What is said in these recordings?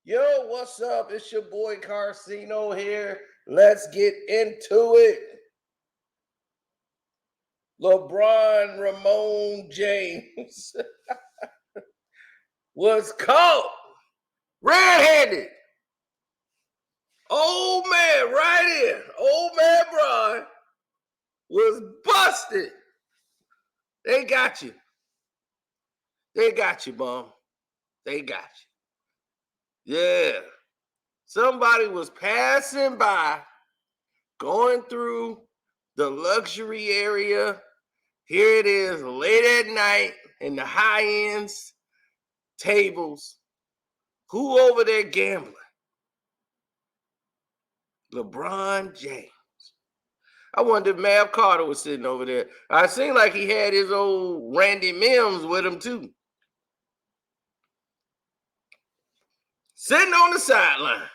Yo, what's up? It's your boy Carcino here. Let's get into it. LeBron Ramon James was caught red-handed. Old man, right here. Old man Bron was busted. They got you. They got you, bum. They got you. Yeah. Somebody was passing by, going through the luxury area. Here it is, late at night in the high ends tables. Who over there gambling? LeBron James. I wonder if Mav Carter was sitting over there. I seemed like he had his old Randy Mims with him too. Sitting on the sidelines.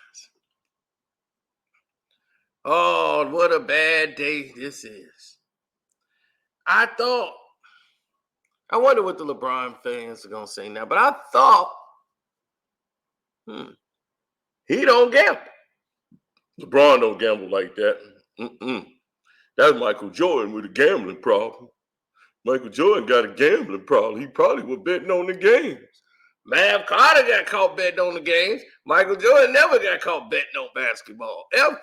Oh, what a bad day this is. I wonder what the LeBron fans are going to say now, but I thought, he don't gamble. LeBron don't gamble like that. That's Michael Jordan with a gambling problem. Michael Jordan got a gambling problem. He probably was betting on the games. Mav Carter got caught betting on the games. Michael Jordan never got caught betting on basketball, ever.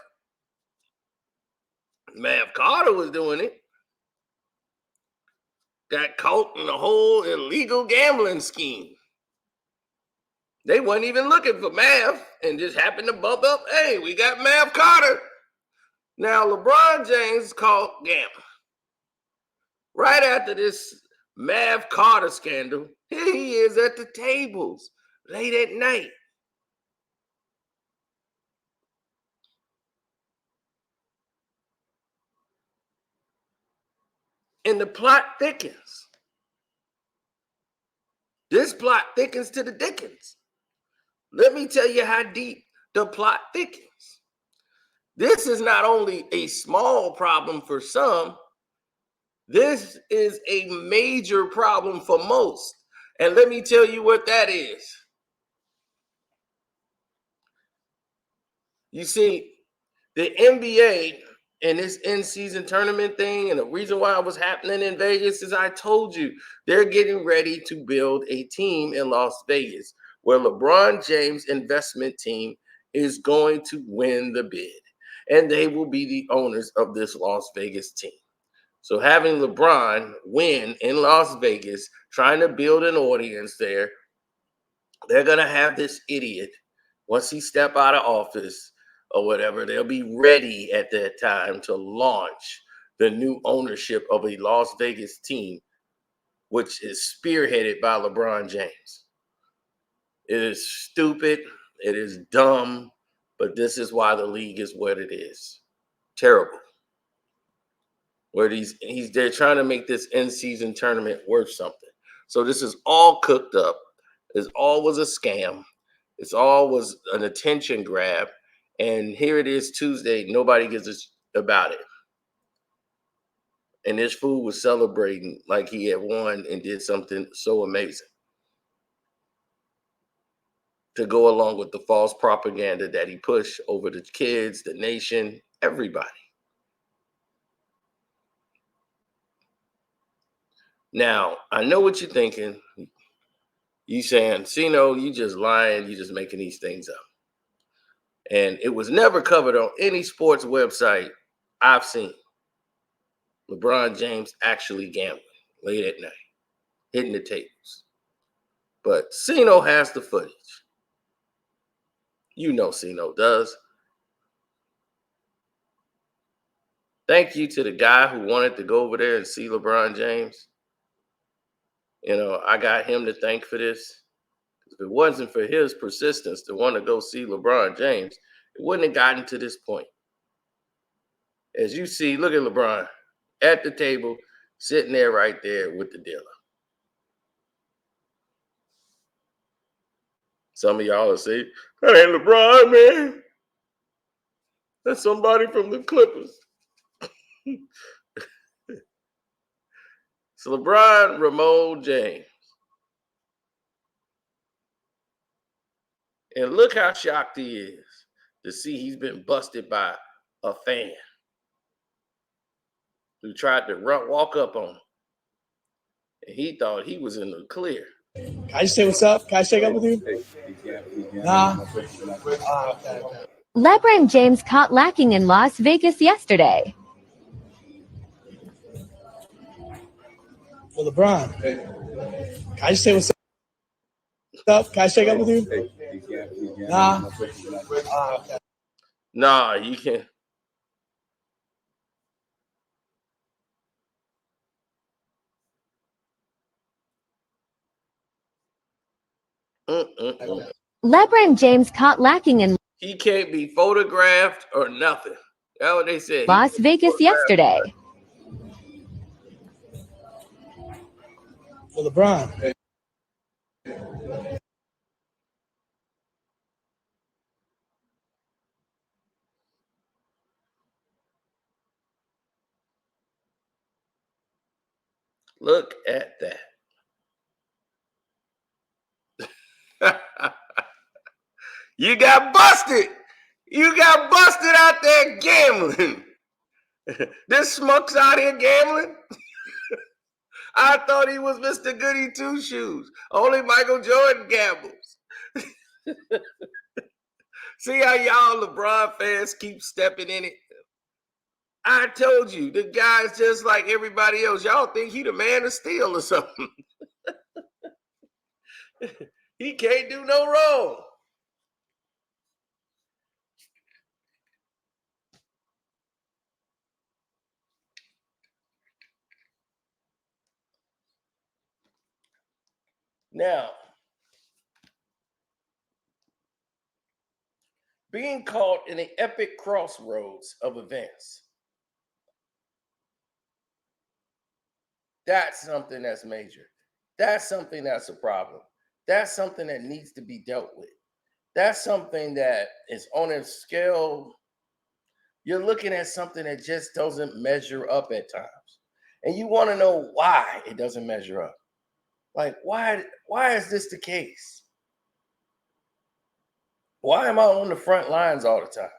Mav Carter was doing it. Got caught in the whole illegal gambling scheme. They wasn't even looking for Mav and just happened to bump up. Hey, we got Mav Carter. Now, LeBron James caught gambling. Right after this Mav Carter scandal, here he is at the tables late at night. And the plot thickens. This plot thickens to the Dickens. Let me tell you how deep the plot thickens. This is not only a small problem for some, this is a major problem for most. And let me tell you what that is. You see, the NBA and this in-season tournament thing, and the reason why it was happening in Vegas is I told you, they're getting ready to build a team in Las Vegas where LeBron James' investment team is going to win the bid. And they will be the owners of this Las Vegas team. So having LeBron win in Las Vegas, trying to build an audience there, they're going to have this idiot, once he step out of office or whatever, they'll be ready at that time to launch the new ownership of a Las Vegas team, which is spearheaded by LeBron James. It is stupid. It is dumb. But this is why the league is what it is. Terrible. Where they're trying to make this in-season tournament worth something. So this is all cooked up. This all was a scam. This all was an attention grab. And here it is Tuesday. Nobody gives a about it. And this fool was celebrating like he had won and did something so amazing to go along with the false propaganda that he pushed over the kids, the nation, everybody. Now, I know what you're thinking. You saying, Sino, you just lying, you just making these things up. And it was never covered on any sports website I've seen. LeBron James actually gambling late at night, hitting the tables. But Sino has the footage. You know Sino does. Thank you to the guy who wanted to go over there and see LeBron James. You know, I got him to thank for this. If it wasn't for his persistence to want to go see LeBron James, it wouldn't have gotten to this point. As you see, look at LeBron at the table, sitting there right there with the dealer. Some of y'all will say, that ain't LeBron, man. That's somebody from the Clippers. It's LeBron Ramon James. And look how shocked he is to see he's been busted by a fan who tried to walk up on him. And he thought he was in the clear. Can I just say what's up? Can I shake up with you? Nah. Okay. Lebron James caught lacking in Las Vegas yesterday. Well, LeBron, can I just say what's up? Can I shake up with you? Nah. Okay. Nah, you can't. Lebron James caught lacking in He can't be photographed or nothing. That's what they said. Las Vegas yesterday. Well, LeBron. Look at that. You got busted. You got busted out there gambling. This smuck's out here gambling. I thought he was Mr. Goody Two Shoes. Only Michael Jordan gambles. See how y'all LeBron fans keep stepping in it? I told you, the guy's just like everybody else. Y'all think he the man of steel or something. He can't do no wrong. Now, being caught in the epic crossroads of events, that's something that's major. That's something that's a problem. That's something that needs to be dealt with. That's something that is on a scale. You're looking at something that just doesn't measure up at times. And you want to know why it doesn't measure up. Like, why is this the case? Why am I on the front lines all the time?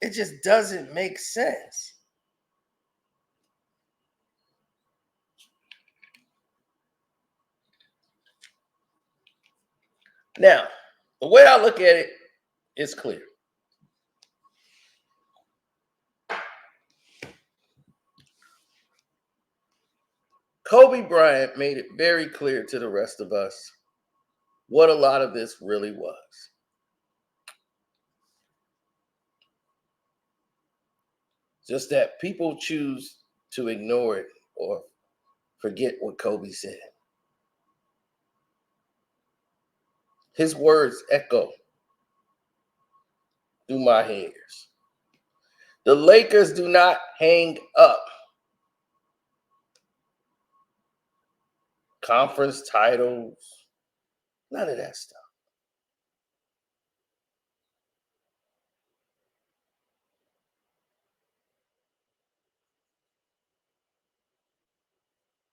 It just doesn't make sense. Now, the way I look at it is clear. Kobe Bryant made it very clear to the rest of us what a lot of this really was. Just that people choose to ignore it or forget what Kobe said. His words echo through my ears. The Lakers do not hang up conference titles, none of that stuff.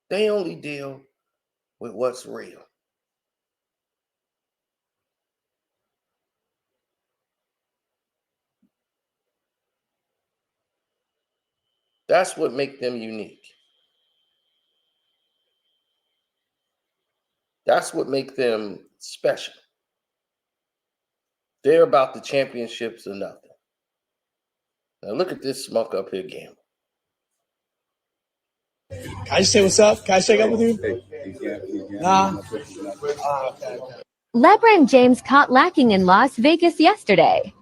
They only deal with what's real. That's what makes them unique. That's what makes them special. They're about the championships or nothing. Now look at this smoke up here gambling. Can I just say what's up? Can I shake up with you? Nah. Okay. Lebron James caught lacking in Las Vegas yesterday.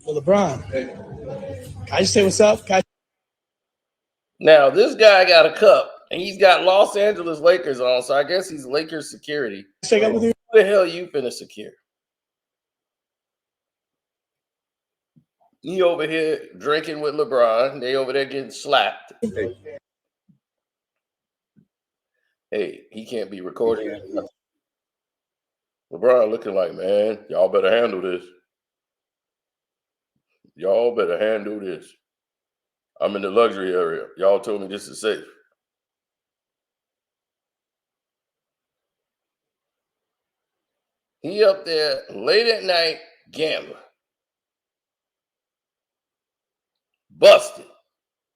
Well, LeBron, can I just say what's up? Now, this guy got a cup, and he's got Los Angeles Lakers on, so I guess he's Lakers security. Shake up with you? Who the hell you finna secure? He over here drinking with LeBron. They over there getting slapped. Hey, he can't be recording. LeBron looking like, man, y'all better handle this. Y'all better handle this. I'm in the luxury area. Y'all told me this is safe. He up there late at night gambling. Busted.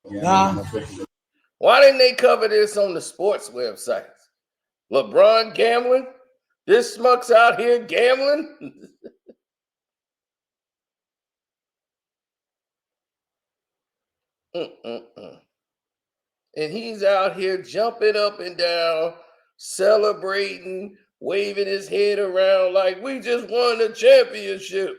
Nah. Why didn't they cover this on the sports websites? LeBron gambling? This smuck's out here gambling? And he's out here jumping up and down, celebrating, waving his head around like we just won the championship.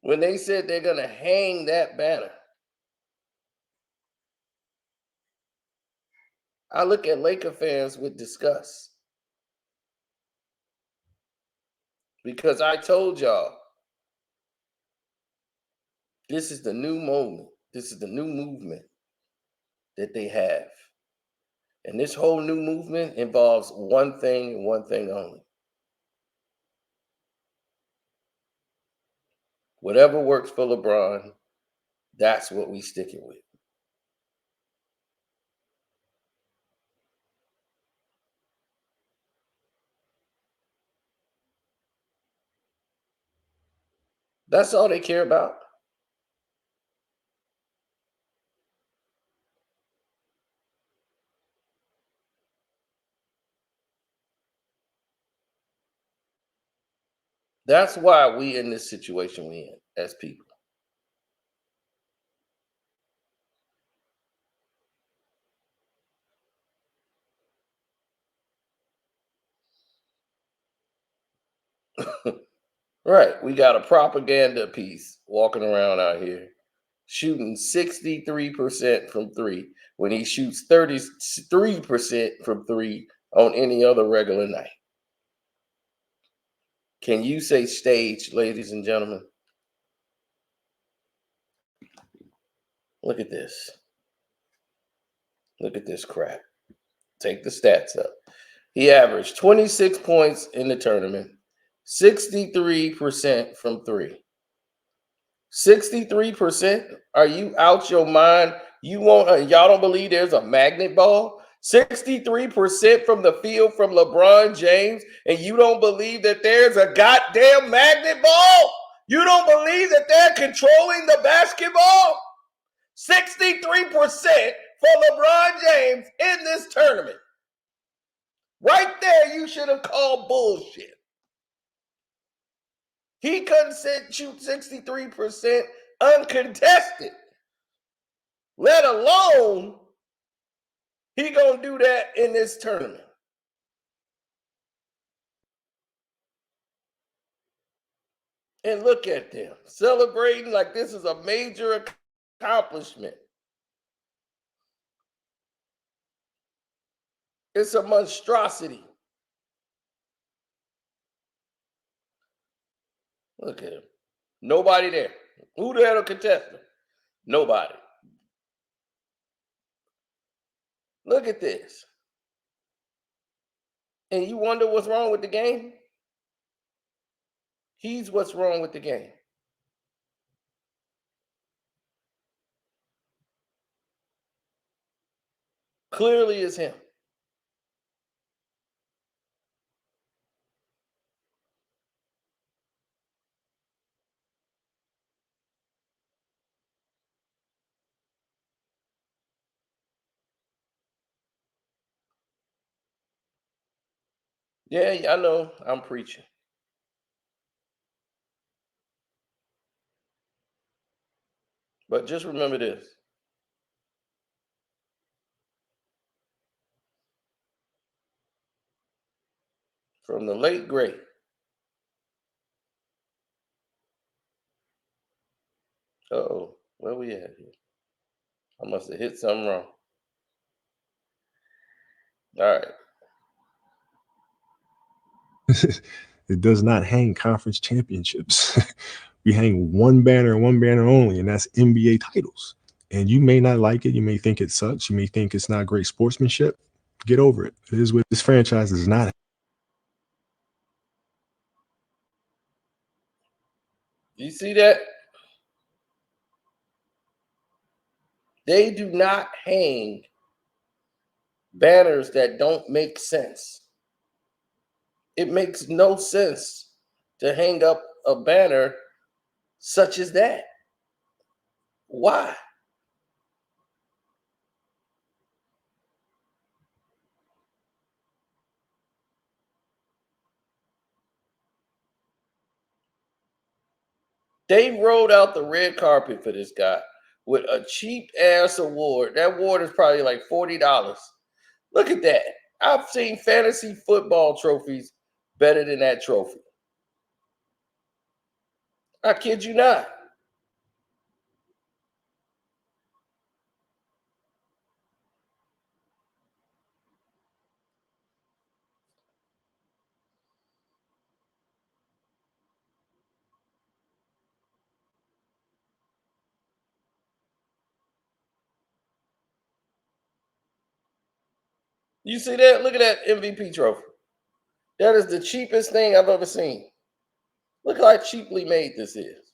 When they said they're going to hang that banner, I look at Laker fans with disgust. Because I told y'all, this is the new moment. This is the new movement that they have. And this whole new movement involves one thing and one thing only. Whatever works for LeBron, that's what we sticking with. That's all they care about. That's why we in this situation we in as people. Right. We got a propaganda piece walking around out here shooting 63% from three when he shoots 33% from three on any other regular night. Can you say stage, ladies and gentlemen? Look at this. Look at this crap. Take the stats up. He averaged 26 points in the tournament, 63% from three. 63%? Are you out your mind? Y'all don't believe there's a magnet ball? 63% from the field from LeBron James, and you don't believe that there's a goddamn magnet ball? You don't believe that they're controlling the basketball? 63% for LeBron James in this tournament. Right there, you should have called bullshit. He couldn't shoot 63% uncontested, let alone he gonna do that in this tournament. And look at them celebrating like this is a major accomplishment. It's a monstrosity. Look at him. Nobody there. Who there to contest him? Nobody. Look at this. And you wonder what's wrong with the game? He's what's wrong with the game. Clearly it's him. Yeah, I know I'm preaching. But just remember this. From the late great uh-oh, where we at here? I must have hit something wrong. All right. It does not hang conference championships. We hang one banner and one banner only, and that's NBA titles. And you may not like it. You may think it sucks. You may think it's not great sportsmanship. Get over it. It is what this franchise is not. You see that? They do not hang banners that don't make sense. It makes no sense to hang up a banner such as that. Why? They rolled out the red carpet for this guy with a cheap ass award. That award is probably like $40. Look at that. I've seen fantasy football trophies better than that trophy. I kid you not. You see that? Look at that MVP trophy. That is the cheapest thing I've ever seen. Look how cheaply made this is.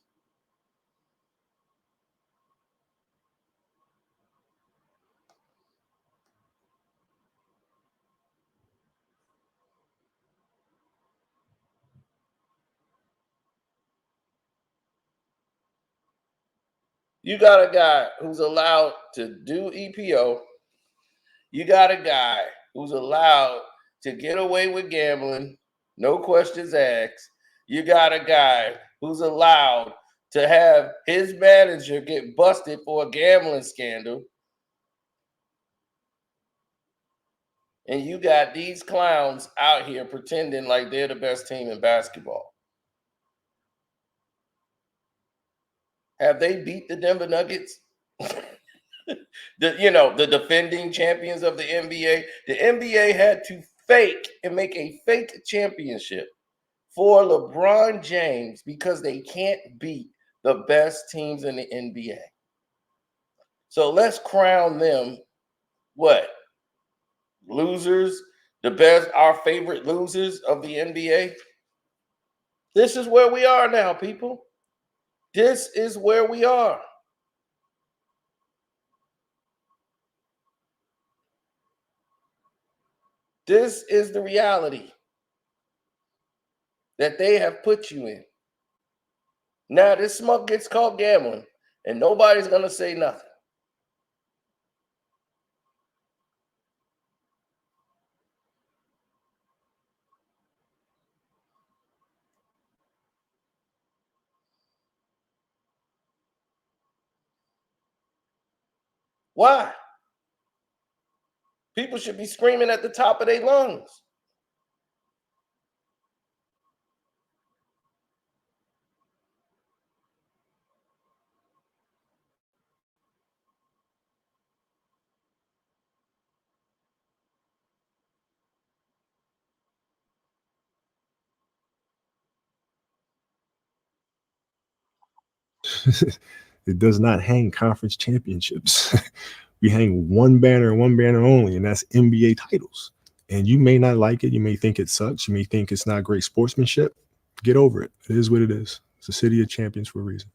You got a guy who's allowed to do EPO. You got a guy who's allowed to get away with gambling, no questions asked. You got a guy who's allowed to have his manager get busted for a gambling scandal. And you got these clowns out here pretending like they're the best team in basketball. Have they beat the Denver Nuggets? The defending champions of the NBA. The NBA had to fake and make a fake championship for LeBron James because they can't beat the best teams in the NBA. So let's crown them what? Losers, the best, our favorite losers of the NBA. This is where we are now, people. This is where we are. This is the reality that they have put you in. Now, this smoke gets called gambling, and nobody's going to say nothing. Why? People should be screaming at the top of their lungs. It does not hang conference championships. We hang one banner and one banner only, and that's NBA titles. And you may not like it. You may think it sucks. You may think it's not great sportsmanship. Get over it. It is what it is. It's a city of champions for a reason.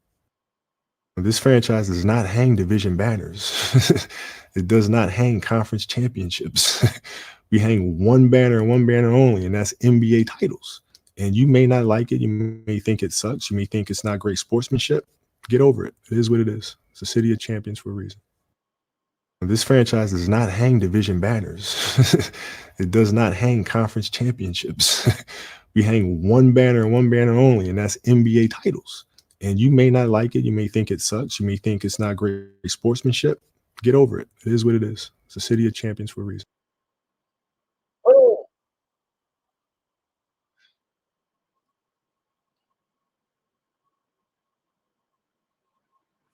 This franchise does not hang division banners. It does not hang conference championships. We hang one banner and one banner only, and that's NBA titles. And you may not like it. You may think it sucks. You may think it's not great sportsmanship. Get over it. It is what it is. It's a city of champions for a reason. This franchise does not hang division banners. It does not hang conference championships. We hang one banner and one banner only, and that's NBA titles. And you may not like it. You may think it sucks. You may think it's not great sportsmanship. Get over it. It is what it is. It's a city of champions for a reason. Oh,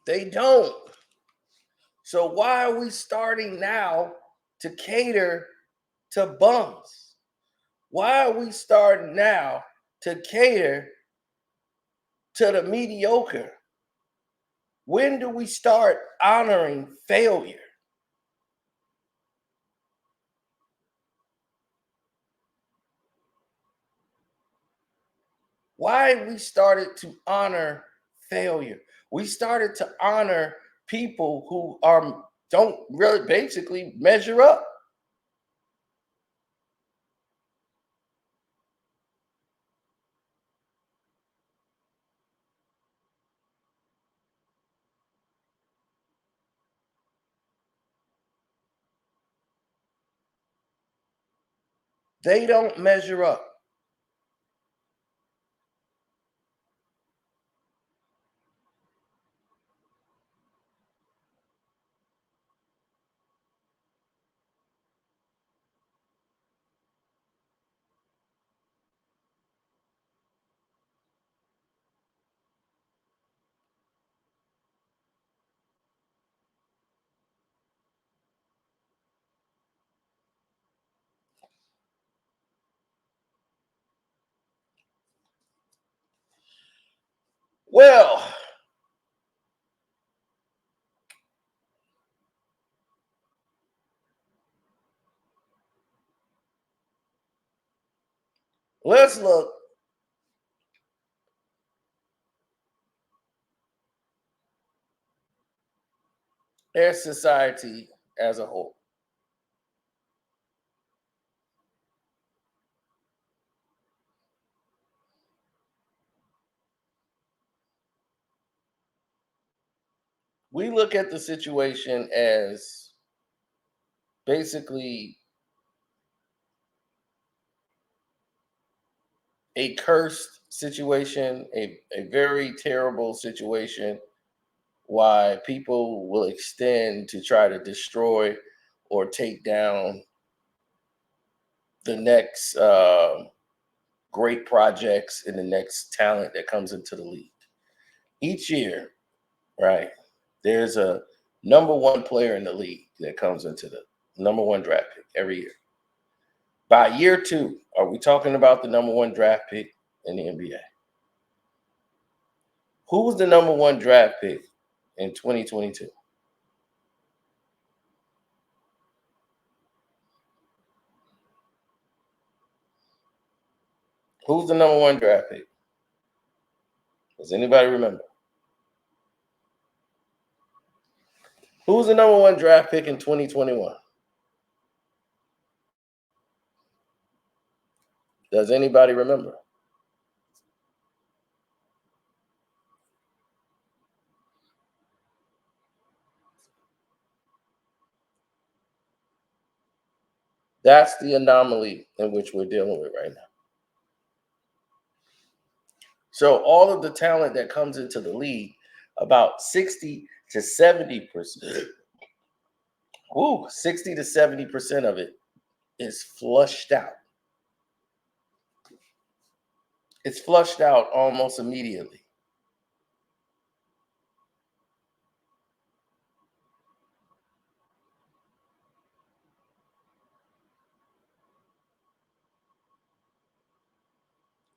they don't. So why are we starting now to cater to bums? Why are we starting now to cater to the mediocre? When do we start honoring failure? Why we started to honor failure. We started to honor people who don't really basically measure up. They don't measure up. Well, let's look at society as a whole. We look at the situation as basically a cursed situation, a very terrible situation, why people will extend to try to destroy or take down the next great projects and the next talent that comes into the league. Each year, right, there's a number one player in the league that comes into the number one draft pick every year. By year two, are we talking about the number one draft pick in the NBA? Who was the number one draft pick in 2022? Who's the number one draft pick? Does anybody remember? Who's the number one draft pick in 2021? Does anybody remember? That's the anomaly in which we're dealing with right now. So all of the talent that comes into the league, about 60 to 70%, 60 to 70% of it is flushed out. It's flushed out almost immediately.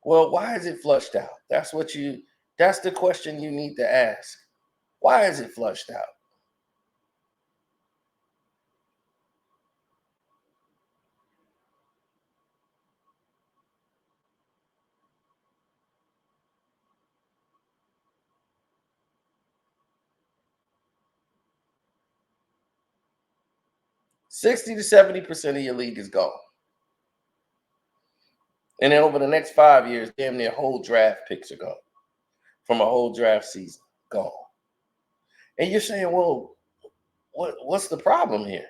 Well, why is it flushed out? That's the question you need to ask. Why is it flushed out? $60 to 70% of your league is gone. And then over the next 5 years, damn near whole draft picks are gone from a whole draft season. Gone. And you're saying, well, what's the problem here?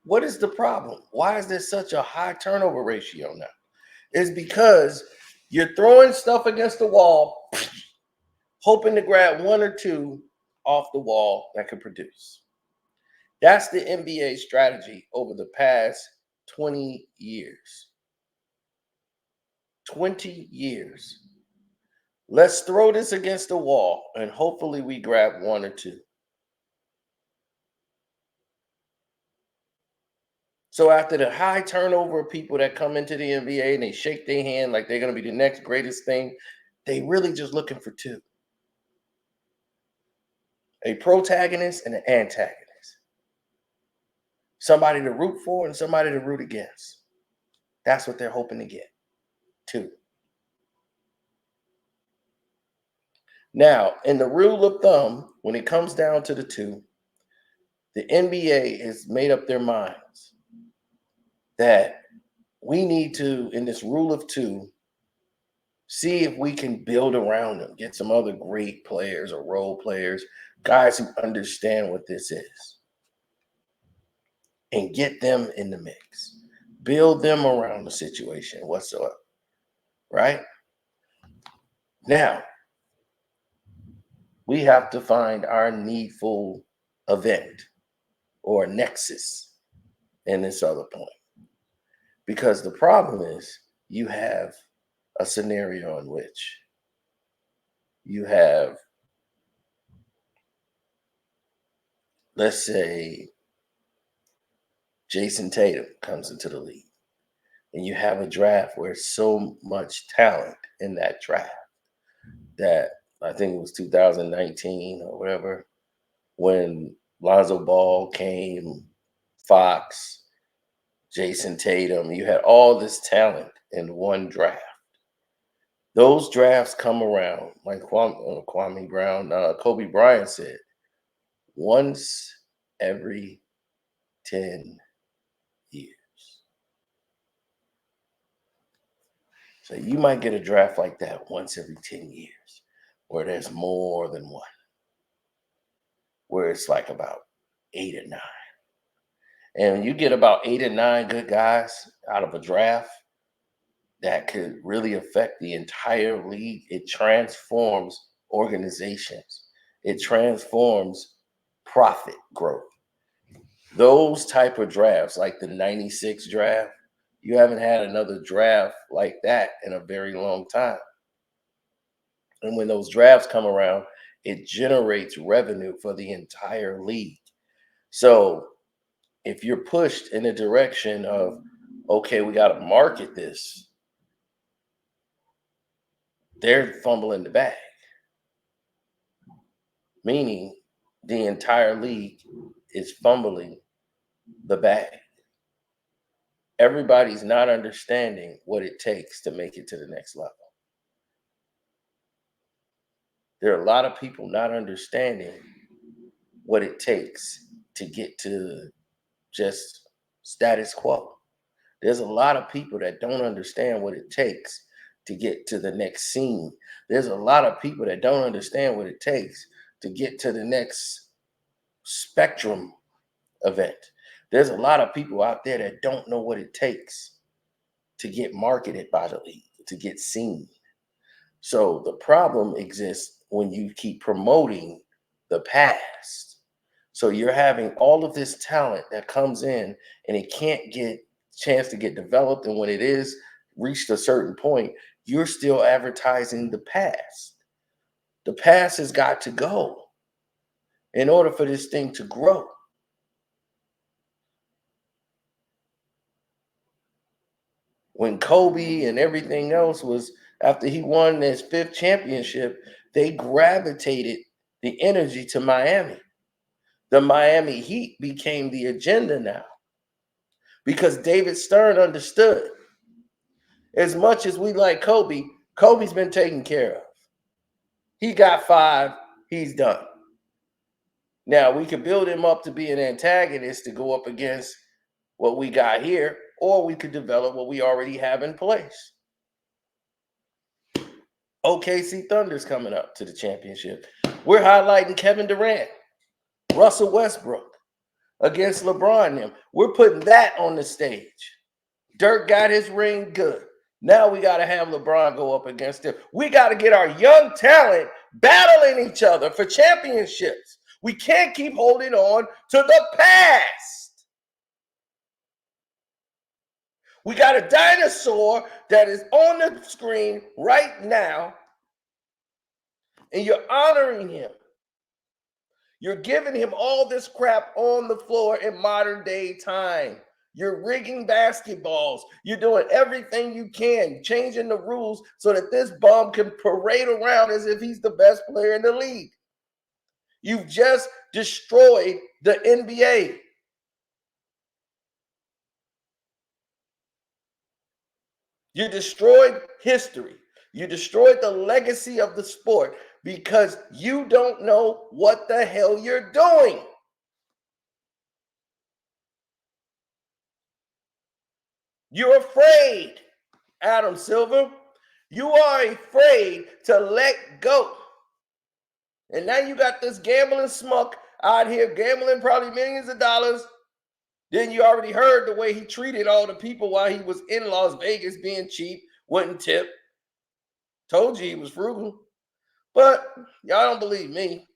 What is the problem? Why is there such a high turnover ratio now? It's because you're throwing stuff against the wall, hoping to grab one or two off the wall that can produce. That's the NBA strategy over the past 20 years. 20 years. Let's throw this against the wall and hopefully we grab one or two. So after the high turnover of people that come into the NBA and they shake their hand like they're going to be the next greatest thing, they really just looking for two. A protagonist and an antagonist. Somebody to root for and somebody to root against. That's what they're hoping to get. 2. Now, in the rule of thumb, when it comes down to the 2, the NBA has made up their minds that we need to, in this rule of 2, see if we can build around them, get some other great players or role players, guys who understand what this is, and get them in the mix. Build them around the situation whatsoever, right? Now, we have to find our needful event or nexus in this other point. Because the problem is you have a scenario in which you have, let's say, Jason Tatum comes into the league, and you have a draft where so much talent in that draft that I think it was 2019 or whatever, when Lonzo Ball came, Fox, Jason Tatum, you had all this talent in one draft. Those drafts come around, like Kwame Brown, Kobe Bryant said, once every 10 years. So you might get a draft like that once every 10 years, where there's more than one, where it's like about 8 or 9. And you get about 8 or 9 good guys out of a draft that could really affect the entire league. It transforms organizations. It transforms profit growth. Those type of drafts, like the 96 draft, you haven't had another draft like that in a very long time. And when those drafts come around, it generates revenue for the entire league. So if you're pushed in the direction of, okay, we got to market this, they're fumbling the bag. Meaning the entire league is fumbling the bag. Everybody's not understanding what it takes to make it to the next level. There are a lot of people not understanding what it takes to get to just status quo. There's a lot of people that don't understand what it takes to get to the next scene. There's a lot of people that don't understand what it takes to get to the next spectrum event. There's a lot of people out there that don't know what it takes to get marketed by the league, to get seen. So the problem exists when you keep promoting the past. So you're having all of this talent that comes in and it can't get a chance to get developed. And when it is reached a certain point, you're still advertising the past. The past has got to go in order for this thing to grow. When Kobe and everything else was, after he won his 5th championship, they gravitated the energy to Miami. The Miami Heat became the agenda now because David Stern understood. As much as we like Kobe, Kobe's been taken care of. He got 5, he's done. Now, we could build him up to be an antagonist to go up against what we got here, or we could develop what we already have in place. OKC Thunder's coming up to the championship. We're highlighting Kevin Durant, Russell Westbrook against LeBron and them. We're putting that on the stage. Dirk got his ring, good. Now we got to have LeBron go up against him. We got to get our young talent battling each other for championships. We can't keep holding on to the past. We got a dinosaur that is on the screen right now, and you're honoring him. You're giving him all this crap on the floor in modern day time. You're rigging basketballs. You're doing everything you can, changing the rules so that this bum can parade around as if he's the best player in the league. You've just destroyed the NBA. You destroyed history. You destroyed the legacy of the sport because you don't know what the hell you're doing. You're afraid, Adam Silver. You are afraid to let go. And now you got this gambling smuck out here gambling probably millions of dollars. Then you already heard the way he treated all the people while he was in Las Vegas being cheap, wouldn't tip. Told you he was frugal. But y'all don't believe me.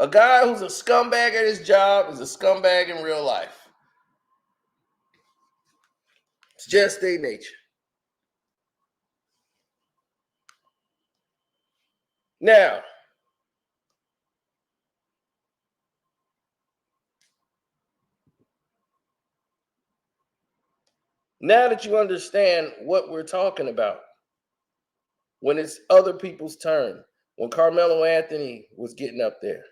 A guy who's a scumbag at his job is a scumbag in real life. It's just their nature. Now that you understand what we're talking about, when it's other people's turn, when Carmelo Anthony was getting up there,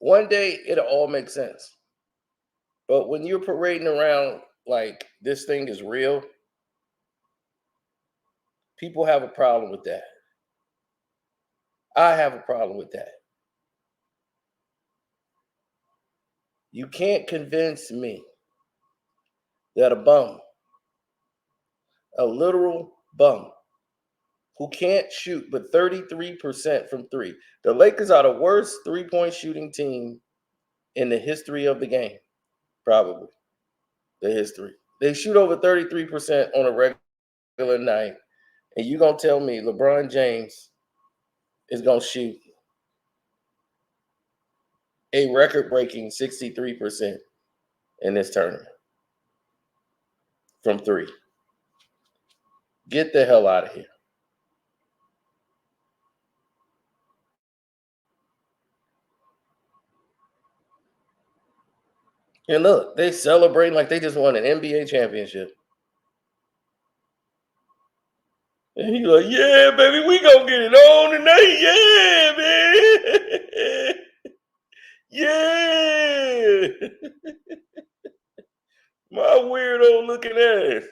one day it'll all make sense. But when you're parading around like this thing is real, people have a problem with that. I have a problem with that. You can't convince me that a bum, a literal bum, who can't shoot but 33% from three. The Lakers are the worst three-point shooting team in the history of the game, probably the history. They shoot over 33% on a regular night, and you're going to tell me LeBron James is going to shoot a record-breaking 63% in this tournament from three. Get the hell out of here. And look, they celebrating like they just won an NBA championship. And he's like, yeah, baby, we gonna get it on tonight. Yeah, man. Yeah. My weirdo looking ass.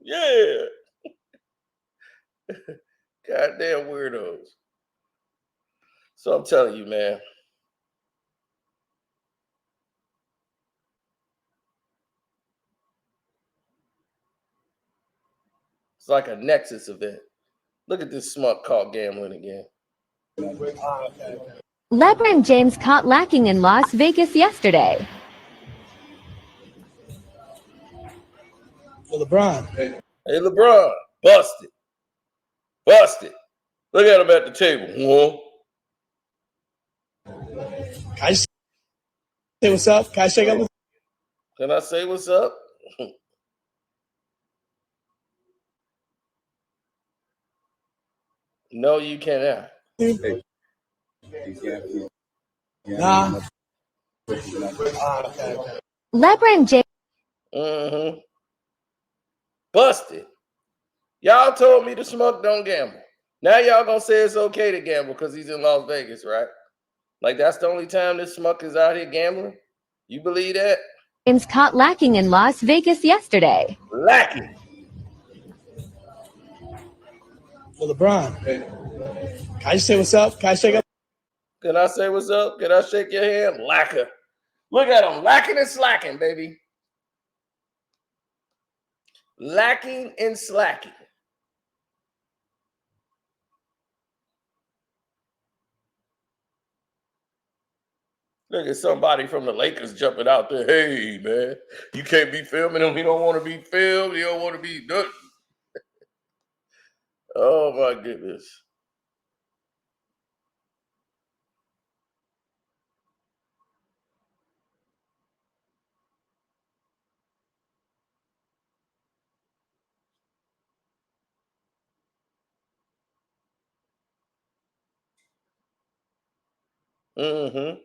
Yeah. Goddamn weirdos. So I'm telling you, man. It's like a Nexus event. Look at this smart caught gambling again. Lebron James caught lacking in Las Vegas yesterday. LeBron. Hey, LeBron, busted. Busted. Look at him at the table. Whoa. Can I just say what's up? Can I shake up with Can I say what's up? No, you cannot. you? Nah. Lebron James. Mm-hmm. Busted. Y'all told me the smoke don't gamble. Now y'all gonna say it's okay to gamble because he's in Las Vegas, right? Like that's the only time this smuck is out here gambling? You believe that? James caught lacking in Las Vegas yesterday. Lacking. Well, LeBron. Can I just say what's up? Can I shake up? Can I say what's up? Can I shake your hand? Lacker. Look at him. Lacking and slacking, baby. Lacking and slacking. Look at somebody from the Lakers jumping out there. Hey, man, you can't be filming him. He don't want to be filmed. He don't want to be done. Oh, my goodness. Mm-hmm.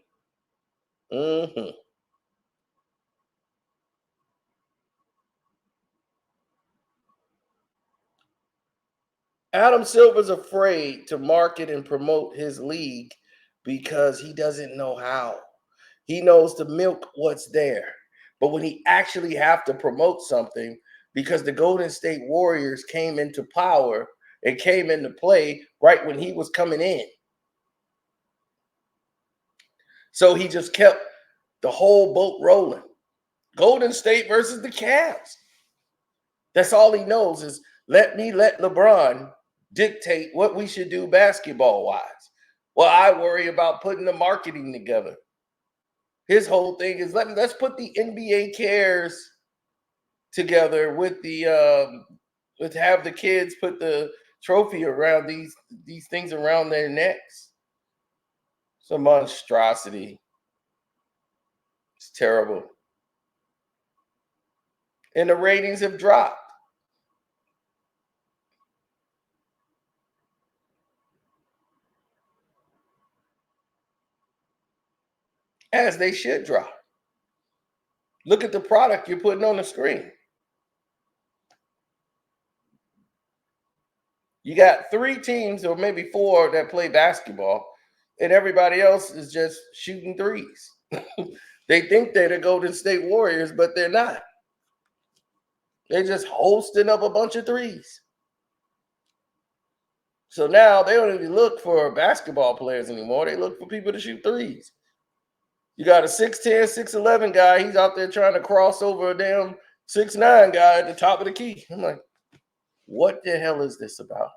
Mm-hmm. Adam Silver's afraid to market and promote his league because he doesn't know how. He knows to milk what's there. But when he actually have to promote something, because the Golden State Warriors came into power and came into play right when he was coming in. So he just kept the whole boat rolling. Golden State versus the Cavs. That's all he knows is let LeBron dictate what we should do basketball wise. Well, I worry about putting the marketing together. His whole thing is let's put the NBA cares together with the with have the kids put the trophy around these things around their necks. It's a monstrosity. It's terrible. And the ratings have dropped. As they should drop. Look at the product you're putting on the screen. You got 3 teams or maybe 4 that play basketball, and everybody else is just shooting threes. They think they're the Golden State Warriors, but they're not. They're just hosting up a bunch of threes. So now they don't even look for basketball players anymore. They look for people to shoot threes. You got a 6'10", 6'11" guy. He's out there trying to cross over a damn 6'9" guy at the top of the key. I'm like, what the hell is this about?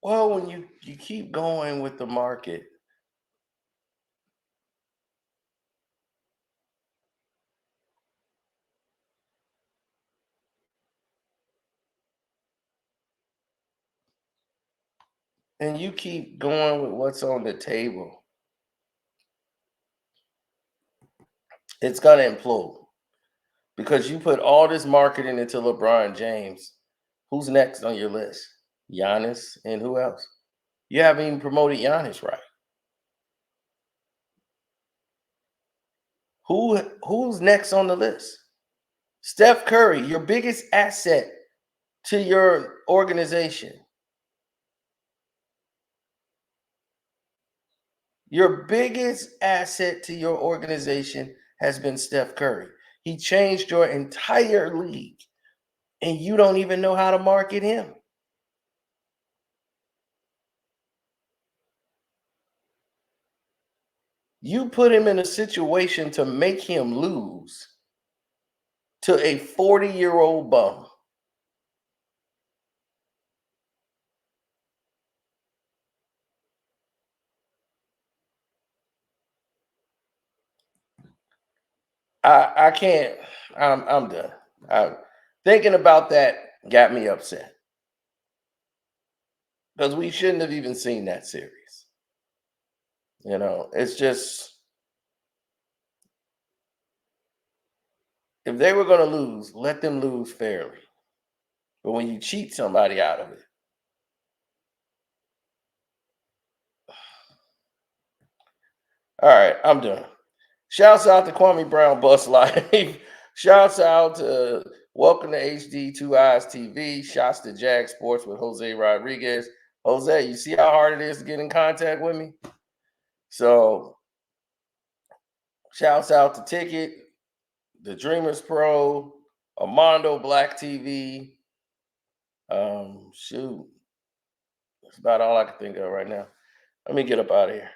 Well, when you keep going with the market, and you keep going with what's on the table, it's gonna implode because you put all this marketing into LeBron James. Who's next on your list? Giannis and who else? You haven't even promoted Giannis right. Who's next on the list? Steph Curry, your biggest asset to your organization. Your biggest asset to your organization has been Steph Curry. He changed your entire league, and you don't even know how to market him. You put him in a situation to make him lose to a 40-year-old bum. I can't. I'm done. Thinking about that got me upset because we shouldn't have even seen that series. It's just if they were going to lose, let them lose fairly. But when you cheat somebody out of it, all right, I'm done. Shouts out to Kwame Brown Bus Life. Shouts out to Welcome to HD 2 Eyes TV. Shouts to Jag Sports with Jose Rodriguez. Jose, you see how hard it is to get in contact with me? So, shouts out to Ticket, the Dreamers Pro, Armando Black TV. Shoot, that's about all I can think of right now. Let me get up out of here.